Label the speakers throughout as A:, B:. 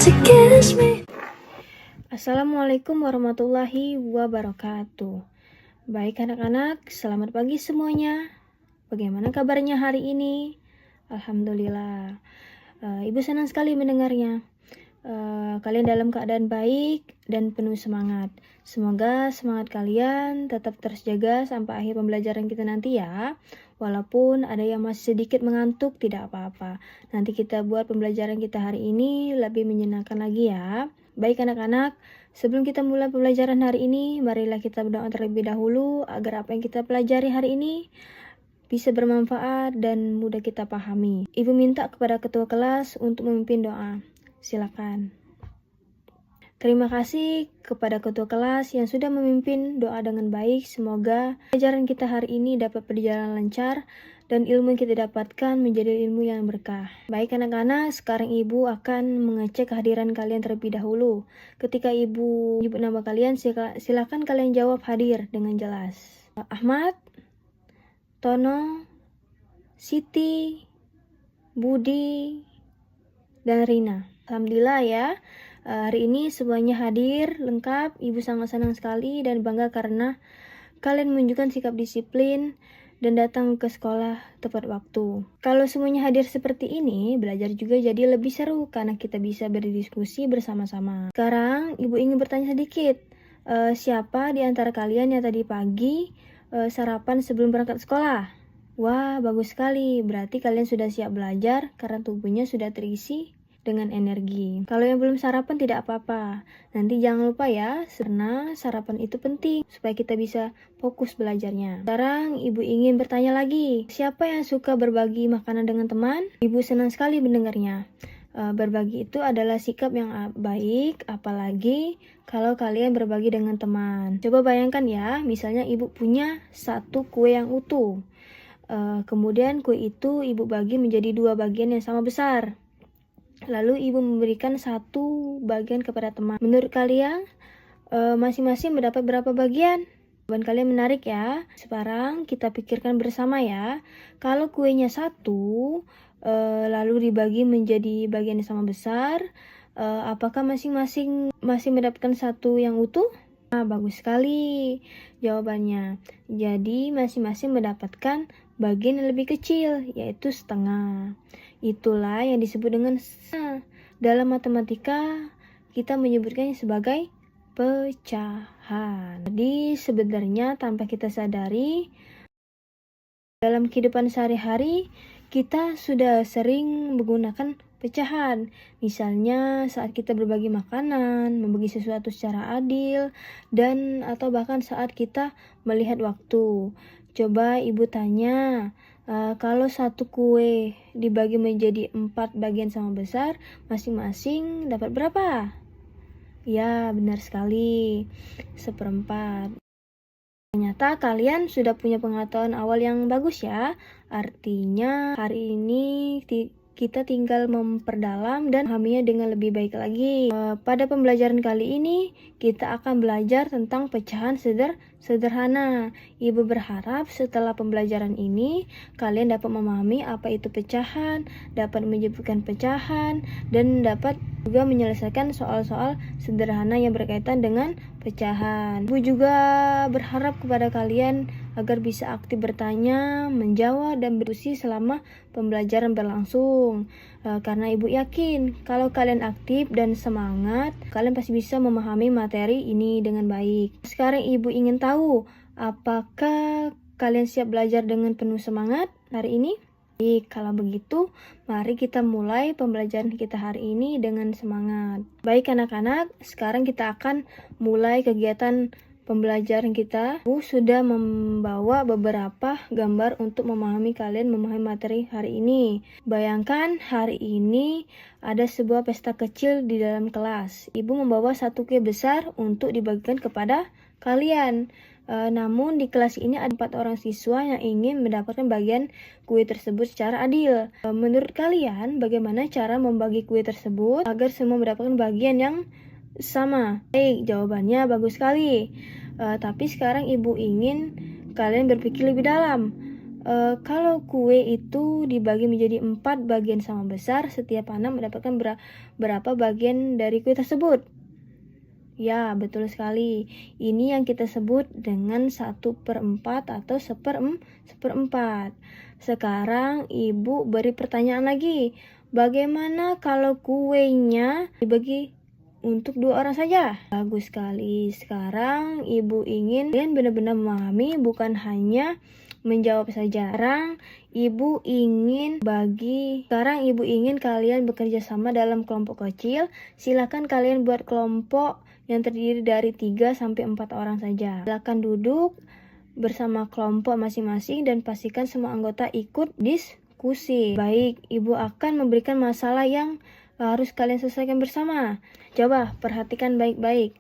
A: to kiss me.
B: Assalamualaikum warahmatullahi wabarakatuh. Baik anak-anak, selamat pagi semuanya. Bagaimana kabarnya hari ini? Alhamdulillah. Ibu senang sekali mendengarnya. Kalian dalam keadaan baik dan penuh semangat. Semoga semangat kalian tetap terjaga sampai akhir pembelajaran kita nanti ya. Walaupun ada yang masih sedikit mengantuk, tidak apa-apa. Nanti kita buat pembelajaran kita hari ini lebih menyenangkan lagi ya. Baik anak-anak, sebelum kita mulai pembelajaran hari ini, marilah kita berdoa terlebih dahulu agar apa yang kita pelajari hari ini bisa bermanfaat dan mudah kita pahami. Ibu minta kepada ketua kelas untuk memimpin doa. Silakan. Terima kasih kepada ketua kelas yang sudah memimpin doa dengan baik. Semoga pelajaran kita hari ini dapat berjalan lancar dan ilmu yang kita dapatkan menjadi ilmu yang berkah. Baik anak-anak, sekarang ibu akan mengecek kehadiran kalian terlebih dahulu. Ketika ibu menyebut nama kalian, silakan kalian jawab hadir dengan jelas. Ahmad, Tono, Siti, Budi, dan Rina. Alhamdulillah ya. Hari ini semuanya hadir lengkap. Ibu sangat senang sekali dan bangga karena kalian menunjukkan sikap disiplin dan datang ke sekolah tepat waktu. Kalau semuanya hadir seperti ini, belajar juga jadi lebih seru karena kita bisa berdiskusi bersama-sama. Sekarang ibu ingin bertanya sedikit. Siapa di antara kalian yang tadi pagi sarapan sebelum berangkat sekolah? Wah, bagus sekali. Berarti kalian sudah siap belajar karena tubuhnya sudah terisi dengan energi. Kalau yang belum sarapan tidak apa-apa. Nanti jangan lupa ya, karena sarapan itu penting supaya kita bisa fokus belajarnya. Sekarang ibu ingin bertanya lagi. Siapa yang suka berbagi makanan dengan teman? Ibu senang sekali mendengarnya. Berbagi itu adalah sikap yang baik, apalagi kalau kalian berbagi dengan teman. Coba bayangkan ya, misalnya ibu punya satu kue yang utuh. Kemudian kue itu ibu bagi menjadi dua bagian yang sama besar. Lalu ibu memberikan satu bagian kepada teman. Menurut kalian masing-masing mendapat berapa bagian? Jawaban kalian menarik ya. Sekarang kita pikirkan bersama ya. Kalau kuenya satu lalu dibagi menjadi bagian yang sama besar, apakah masing-masing masih mendapatkan satu yang utuh? Bagus sekali jawabannya. Jadi masing-masing mendapatkan bagian yang lebih kecil, yaitu setengah. Itulah yang disebut dengan dalam matematika kita menyebutkannya sebagai pecahan. Jadi sebenarnya tanpa kita sadari dalam kehidupan sehari-hari kita sudah sering menggunakan pecahan. Misalnya saat kita berbagi makanan, membagi sesuatu secara adil, dan atau bahkan saat kita melihat waktu. Coba ibu tanya, kalau satu kue dibagi menjadi 4 bagian sama besar, masing-masing dapat berapa? Ya, benar sekali, 1/4. Ternyata kalian sudah punya pengetahuan awal yang bagus ya. Artinya hari ini kita tinggal memperdalam dan memahaminya dengan lebih baik lagi. Pada pembelajaran kali ini kita akan belajar tentang pecahan sederhana. Ibu berharap setelah pembelajaran ini kalian dapat memahami apa itu pecahan, dapat menyebutkan pecahan, dan dapat juga menyelesaikan soal-soal sederhana yang berkaitan dengan pecahan. Ibu juga berharap kepada kalian agar bisa aktif bertanya, menjawab, dan berdiskusi selama pembelajaran berlangsung. Karena ibu yakin kalau kalian aktif dan semangat, kalian pasti bisa memahami materi ini dengan baik. Sekarang ibu ingin tahu, apakah kalian siap belajar dengan penuh semangat hari ini? Baik, kalau begitu, mari kita mulai pembelajaran kita hari ini dengan semangat. Baik anak-anak, sekarang kita akan mulai kegiatan pembelajaran kita. Ibu sudah membawa beberapa gambar untuk memahami materi hari ini. Bayangkan hari ini ada sebuah pesta kecil di dalam kelas. Ibu membawa satu kue besar untuk dibagikan kepada kalian. Namun di kelas ini ada 4 orang siswa yang ingin mendapatkan bagian kue tersebut secara adil. Menurut kalian bagaimana cara membagi kue tersebut agar semua mendapatkan bagian yang sama? Baik, jawabannya bagus sekali. Tapi sekarang ibu ingin kalian berpikir lebih dalam. Kalau kue itu dibagi menjadi 4 bagian sama besar, setiap anak mendapatkan berapa bagian dari kue tersebut? Ya, betul sekali. Ini yang kita sebut dengan 1/4 atau seperempat. Sekarang ibu beri pertanyaan lagi. Bagaimana kalau kuenya dibagi untuk 2 orang saja? Bagus sekali. Sekarang ibu ingin kalian benar-benar memahami, bukan hanya menjawab saja. Sekarang ibu ingin kalian bekerja sama dalam kelompok kecil. Silakan kalian buat kelompok yang terdiri dari 3-4 orang saja. Silakan duduk bersama kelompok masing-masing dan pastikan semua anggota ikut diskusi. Baik, ibu akan memberikan masalah yang harus kalian selesaikan bersama. Coba perhatikan baik-baik.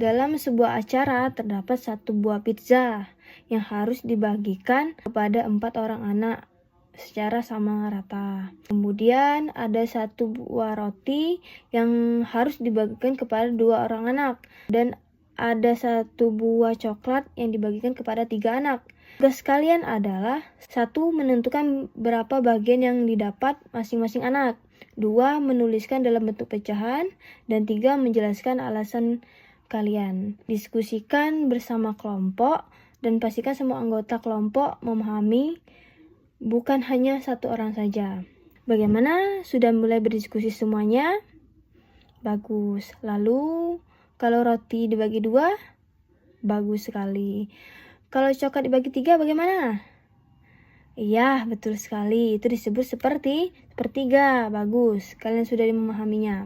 B: Dalam sebuah acara terdapat 1 buah pizza yang harus dibagikan kepada 4 orang anak secara sama rata. Kemudian ada 1 buah roti yang harus dibagikan kepada 2 orang anak, dan ada 1 buah coklat yang dibagikan kepada 3 anak. Tugas kalian adalah 1. Menentukan berapa bagian yang didapat masing-masing anak, 2. Menuliskan dalam bentuk pecahan, dan 3. Menjelaskan alasan kalian. Diskusikan bersama kelompok dan pastikan semua anggota kelompok memahami, bukan hanya 1 orang saja. Bagaimana? Sudah mulai berdiskusi semuanya? Bagus. Lalu, kalau roti dibagi 2? Bagus sekali. Kalau coklat dibagi 3 bagaimana? Iya, betul sekali. Itu disebut sepertiga. Bagus. Kalian sudah memahaminya.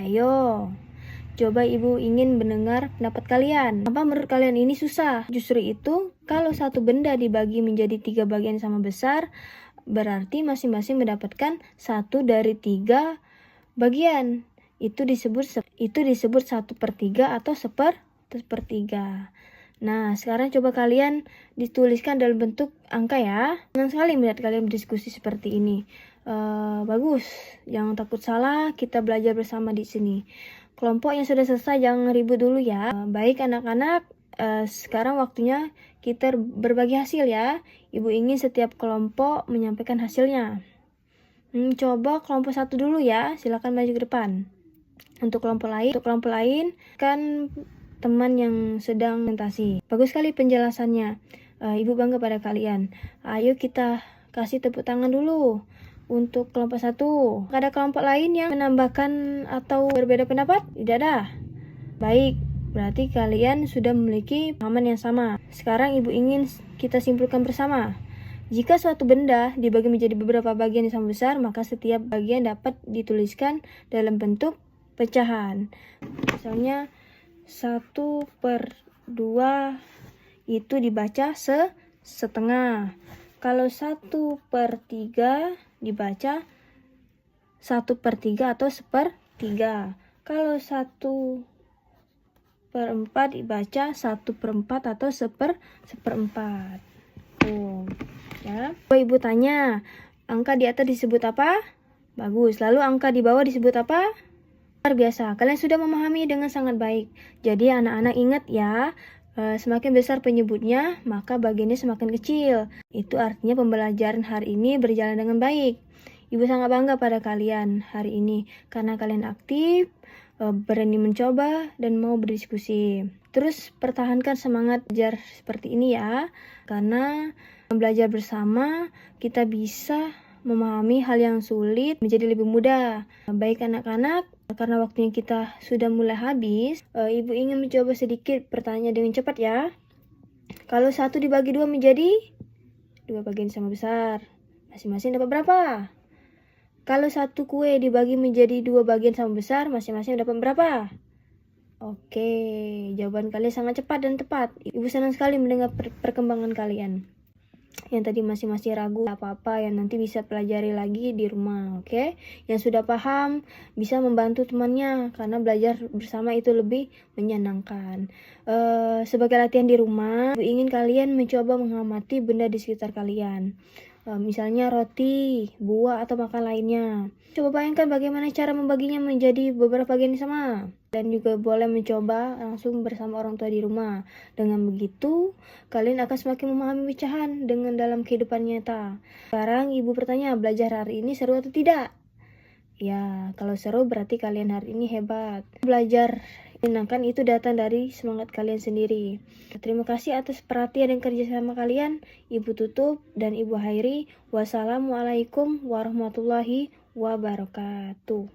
B: Ayo, coba ibu ingin mendengar pendapat kalian. Apa menurut kalian ini susah? Justru itu, kalau satu benda dibagi menjadi 3 bagian sama besar, berarti masing-masing mendapatkan 1 dari 3 bagian. Itu disebut 1/3 atau sepertiga. Nah, sekarang coba kalian dituliskan dalam bentuk angka ya. Senang sekali melihat kalian berdiskusi seperti ini. Bagus, jangan takut salah, kita belajar bersama di sini. Kelompok yang sudah selesai jangan ribut dulu ya. Baik anak-anak, sekarang waktunya kita berbagi hasil ya. Ibu ingin setiap kelompok menyampaikan hasilnya. Coba kelompok 1 dulu ya, silakan maju ke depan. Untuk kelompok lain kan teman yang sedang presentasi. Bagus sekali penjelasannya. Ibu bangga pada kalian. Ayo kita kasih tepuk tangan dulu untuk kelompok 1. Ada kelompok lain yang menambahkan atau berbeda pendapat? Tidak ada. Baik, berarti kalian sudah memiliki pemahaman yang sama. Sekarang ibu ingin kita simpulkan bersama. Jika suatu benda dibagi menjadi beberapa bagian yang sama besar, maka setiap bagian dapat dituliskan dalam bentuk pecahan. Misalnya 1/2 itu dibaca setengah. Kalau 1/3 dibaca 1/3 atau sepertiga. Kalau 1/4 dibaca 1/4 atau seperempat. Ya. Ibu tanya, angka di atas disebut apa? Bagus. Lalu angka di bawah disebut apa? Luar biasa, kalian sudah memahami dengan sangat baik. Jadi anak-anak ingat ya, semakin besar penyebutnya, maka bagiannya semakin kecil. Itu artinya pembelajaran hari ini berjalan dengan baik. Ibu sangat bangga pada kalian hari ini, karena kalian aktif, berani mencoba, dan mau berdiskusi. Terus pertahankan semangat belajar seperti ini ya, karena belajar bersama kita bisa memahami hal yang sulit menjadi lebih mudah. Baik anak-anak, karena waktunya kita sudah mulai habis, ibu ingin mencoba sedikit pertanyaan dengan cepat ya. Kalau 1 dibagi 2 menjadi 2 bagian sama besar, masing-masing dapat berapa? Kalau 1 kue dibagi menjadi 2 bagian sama besar, masing-masing dapat berapa? Oke, jawaban kalian sangat cepat dan tepat. Ibu senang sekali mendengar perkembangan kalian. Yang tadi masih ragu apa-apa yang nanti bisa pelajari lagi di rumah, oke? Yang sudah paham bisa membantu temannya, karena belajar bersama itu lebih menyenangkan. Sebagai latihan di rumah, ibu ingin kalian mencoba mengamati benda di sekitar kalian. Misalnya roti, buah, atau makan lainnya. Coba bayangkan bagaimana cara membaginya menjadi beberapa bagian yang sama. Dan juga boleh mencoba langsung bersama orang tua di rumah. Dengan begitu, kalian akan semakin memahami pecahan dengan dalam kehidupan nyata. Sekarang ibu bertanya, belajar hari ini seru atau tidak? Ya, kalau seru berarti kalian hari ini hebat. Belajar menyenangkan itu datang dari semangat kalian sendiri. Terima kasih atas perhatian dan kerjasama kalian, Ibu Tutup dan Ibu Hairi. Wassalamualaikum warahmatullahi wabarakatuh.